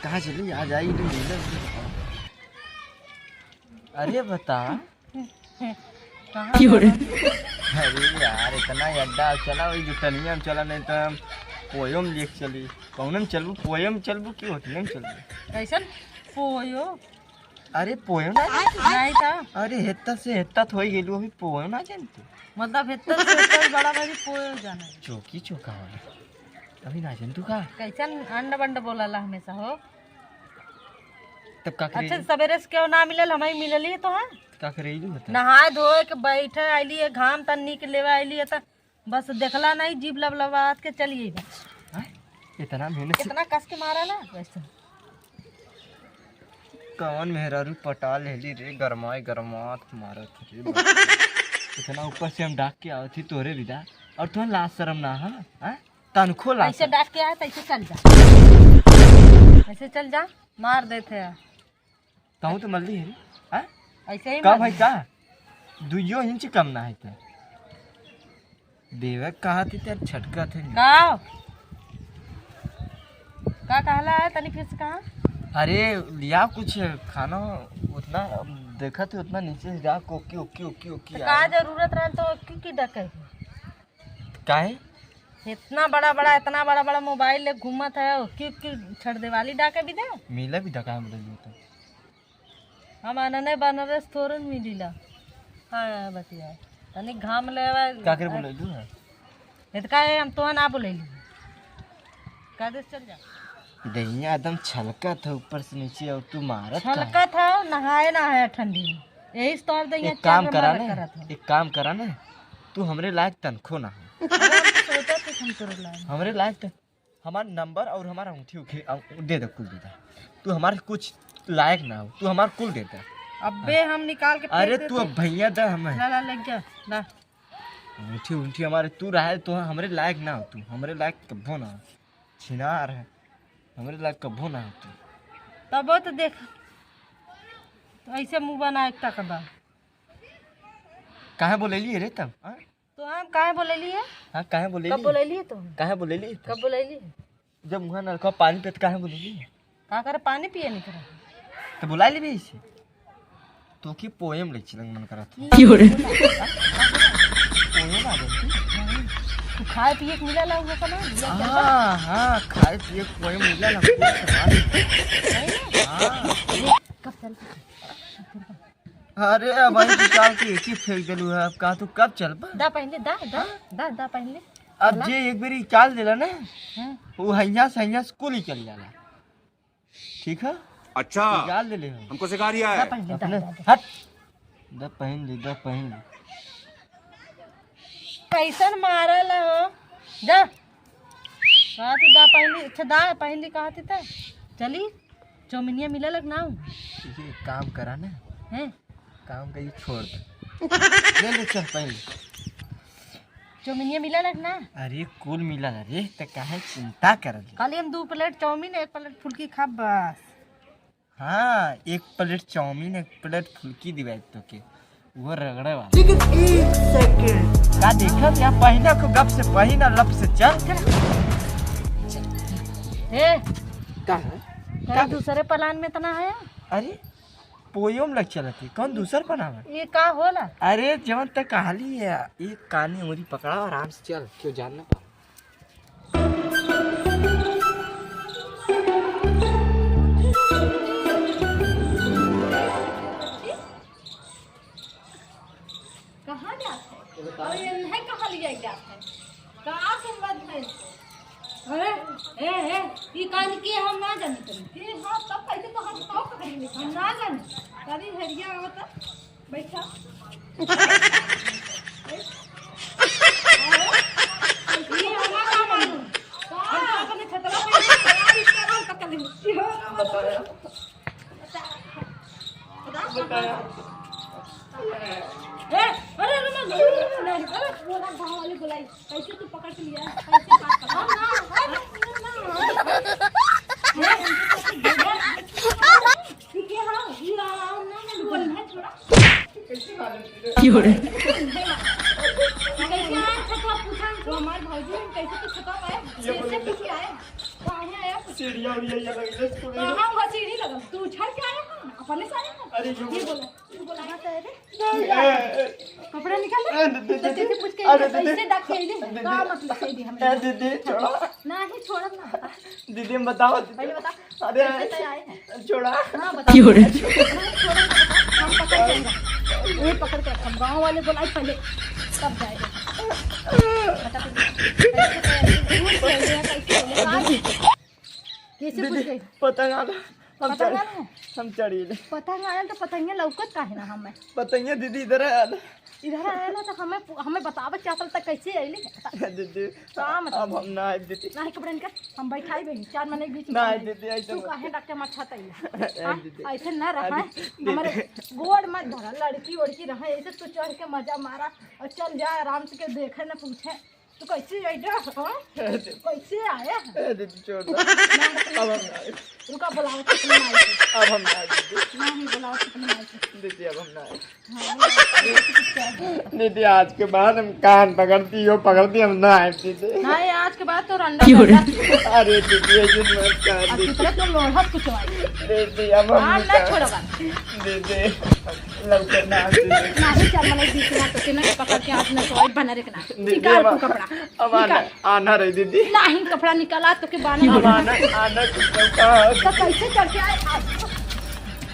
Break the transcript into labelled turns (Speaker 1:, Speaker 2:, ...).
Speaker 1: कहाँ चली आज आई नहीं। अरे बता अरे यार इतना अड्डा चला वही जुटनिया में चला नहीं तो हम पोयम लेके चली कौन चलबू पोयम चलबू की होटल में चलबू
Speaker 2: कैसन पोयो।
Speaker 1: अरे पोयम
Speaker 2: नहीं था।
Speaker 1: अरे हेत्ता से हेत्ता थोड़ी गेलू अभी पोयम ना जानते
Speaker 2: मतलब हेत्ता से हेत्ता बड़ा बड़ी पोयो जाना
Speaker 1: चौकी चौका वाला अभी ना जान तू का
Speaker 2: कैसन अंडा बंडा बोला हमेशा हो।
Speaker 1: तब का करे
Speaker 2: अच्छा सवेरे से क्यों ना मिलल हमें मिलली तो है
Speaker 1: का करेलू बता
Speaker 2: नहाए धोए के बैठे आईली है घाम तन्नी के लेवा आईली है तो बस देखला नहीं जीभ लबलबात के चलिए बस।
Speaker 1: इतना मेहनत से
Speaker 2: कितना कस के मारा ना वैसे
Speaker 1: कौन मेहरारू पटा लेली रे गरमाए गरमात मारत रे इतना ऊपर से हम डाक के आवत थी तोरे विदा और तुम लाज शर्म ना है तनखो ला
Speaker 2: ऐसे डाक के आया तो ऐसे चल जा ऐसे चल जा मार देते हैं
Speaker 1: कहूँ तो मल्ली है हैं
Speaker 2: ऐसे ही
Speaker 1: का भाई का 2 इंच कम ना है ते देवे कहा थी तेरे छटका थे
Speaker 2: का कहला है तनी फिर से कहा।
Speaker 1: अरे लिया कुछ खाना उतना देखा थे उतना नीचे से जा कोकी ओकी ओकी ओकी
Speaker 2: का जरूरत रहा तो की डके
Speaker 1: काहे
Speaker 2: इतना बड़ा मोबाइल ले घूमत है की छड़ देवाली डाके भी दे
Speaker 1: मिला भी डका मिला तो
Speaker 2: हम अनने बनारस थोरन मिलीला हां बतिया तनी घाम लेवा
Speaker 1: का करे बोले दू
Speaker 2: इतका हम तो ना बोलेली का दे चल जा
Speaker 1: दहिया एकदम छलका था ऊपर से नीचे और तू मारत
Speaker 2: छलका था नहाए ना है ठंडी में यही तौर दहिया
Speaker 1: एक काम करा ना तू हमरे लायक तनखो ना हमरे लायक हमारा नंबर और हमारा अंगूठी दे दे कुल दे दे तू हमारे कुछ लायक ना हो तू हमारा कुल देता
Speaker 2: अबे हम निकाल के
Speaker 1: अरे तू अब भैया दे हमें
Speaker 2: ला ले जा ला
Speaker 1: अंगूठी अंगूठी हमारे तू रहा तो हमरे लायक ना हो तू हमरे लायक कब्बो ना छिनार है हमरे लायक कब्बो ना हो तू
Speaker 2: तब तो देख तो ऐसे मुंह बना एक टकबा
Speaker 1: काहे बोलेली रे तब
Speaker 2: तो हम काहे बोलेली है
Speaker 1: हां काहे बोलेली
Speaker 2: कब बोलेली है तो
Speaker 1: काहे बोलेली
Speaker 2: कब बोलेली
Speaker 1: जब मुंह नलका पानी पे काहे बोलेली
Speaker 2: का करे पानी पिए नहीं करे
Speaker 1: तो बुला ली इसे तो की पोएम लिख चिलंग मन करा था पोएम आ गई
Speaker 2: तू खाए पिए के मिला ला हुआ का ना
Speaker 1: हां खाए पिए पोएम मिला ला
Speaker 2: कब चल
Speaker 1: अरे भाई निकाल के एक ही फेंक देलू है अब का तू कब चल
Speaker 2: दा पहले दा पहले
Speaker 1: अब जे एक बारी चाल देला ना वो हइया से स्कूल ही चल जाला ठीक है
Speaker 3: अच्छा
Speaker 1: निकाल दे ले
Speaker 3: हमको सिखा रिया है
Speaker 1: हट द पहन ले
Speaker 2: कैसन मारल हो जा कहा थी दा पहली अच्छा दा पहली कहा थी था चली चौमिनिया मिले लग ना
Speaker 1: ये काम करा ना
Speaker 2: हैं
Speaker 1: काम का ये छोड़ दे ले चल पहले
Speaker 2: चौमिनिया मिला लग ना
Speaker 1: अरे कुल मिला रे तो काहे चिंता कर
Speaker 2: खाली हम 2 प्लेट चाउमीन 1 प्लेट फुल्की खा बस
Speaker 1: हाँ 1 प्लेट चाउमीन 1 प्लेट फुल्की दिवाई तो के वो रगड़े वाला 1 सेकंड का देखा या पहिना को गप से पहिना लब से चल
Speaker 2: ए का दूसरे प्लान में तना है
Speaker 1: अरे पोयम लग चलती कौन दूसर बनावा
Speaker 2: ये का होला
Speaker 1: अरे जवन तक कहाली है एक कानी उंगली पकड़ा आराम से चल क्यों जानना
Speaker 2: कहाँ जाते हैं और ये नहीं कहाँ ले जाते हैं कहाँ से बात है अरे ए ये काज के हम ना जानते फिर हां तब कैसे तो हम तो करेंगे हम ना जाने कभी हरिया होता बैठा ये हमारा मालूम हम अपने छतरा पे इसका नाम पकड़ लेंगे बताया अरे अरे बोला भाव वाली बुलाई कैसे तू पकड़ के लिया कैसे बात कर ठीक है हां ये ना बोल है थोड़ा क्यों रे कैसे छतवा पूछा तो हमारे भौजी कैसे तो छतवा आए कैसे पूछ आए काहे आया
Speaker 1: सीढ़ियाँ उड़िया ये लग रहा है
Speaker 2: कहाँ वहाँ सीढ़ी लगा तू उछल के आया है अपने सारे में
Speaker 1: अरे जो
Speaker 2: ये बोला तू बोला मत रे कपड़ा निकाल तो तेरे पूछ के कैसे डाक के दे का मतलब सही दी हमें
Speaker 1: दीदी छोड़ो
Speaker 2: नहीं छोड़ ना
Speaker 1: दीदी हम बताओ
Speaker 2: पहले बता
Speaker 1: अरे
Speaker 2: कैसे आए हैं
Speaker 1: छोड़ा
Speaker 2: हां बता हम पकड़ के ये पकड़ के हम गांव वाले बुलाए पहले तब जाएगा कैसे पूछ गई
Speaker 1: पतंग आला हम
Speaker 2: पतंग आला है?
Speaker 1: चढ़ी
Speaker 2: पतंग आया तो पतंगे लौकत काहे ना हमें
Speaker 1: पतंग दीदी इधर आला
Speaker 2: इधर आया ना तो हमें बतावत चाहत तक कैसे आइले
Speaker 1: दीदी
Speaker 2: का मतलब
Speaker 1: अब हम ना आए दीदी
Speaker 2: नहीं कपड़ा निकाल हम बैठाई बही 4 महीने के बीच
Speaker 1: ना
Speaker 2: में
Speaker 1: आए दीदी ऐसे
Speaker 2: तू काहे डॉक्टर मत छाता
Speaker 1: दीदी।
Speaker 2: ऐसे ना रहा हमारे गोड़ मत धरा लड़की उड़की रहा ऐसे तू चढ़ के मजा मारा और चल जा आराम से के देखे ना पूछे तू कैसे आई जा कैसे आया
Speaker 1: दीदी छोड़ दो अब हम ना आए
Speaker 2: रुका बुलाओ कितने आई
Speaker 1: अब हम ना आए दीदी
Speaker 2: नहीं बुलाओ कितने आई
Speaker 1: दीदी अब हम ना आए दीदी आज के बाद हम कान पकड़ती हम ना आए दीदी
Speaker 2: नहीं आज के बाद तो रंडा
Speaker 1: अरे दीदी ऐसे मत कर दीदी
Speaker 2: कितने तुम लोहा कुछ आई
Speaker 1: दीदी अब हम
Speaker 2: आज ना छोड़ोगा
Speaker 1: दीदी लौकर ना दीदी
Speaker 2: नहीं 4 महीने बीच में तो किना पकड़ के आज ना तो बना रखना निकाल तू कपड़ा
Speaker 1: अब आना रही दीदी
Speaker 2: नहीं कपड़ा निकाला तो के बाना
Speaker 1: आना कुछ
Speaker 2: तो कैसे करके आए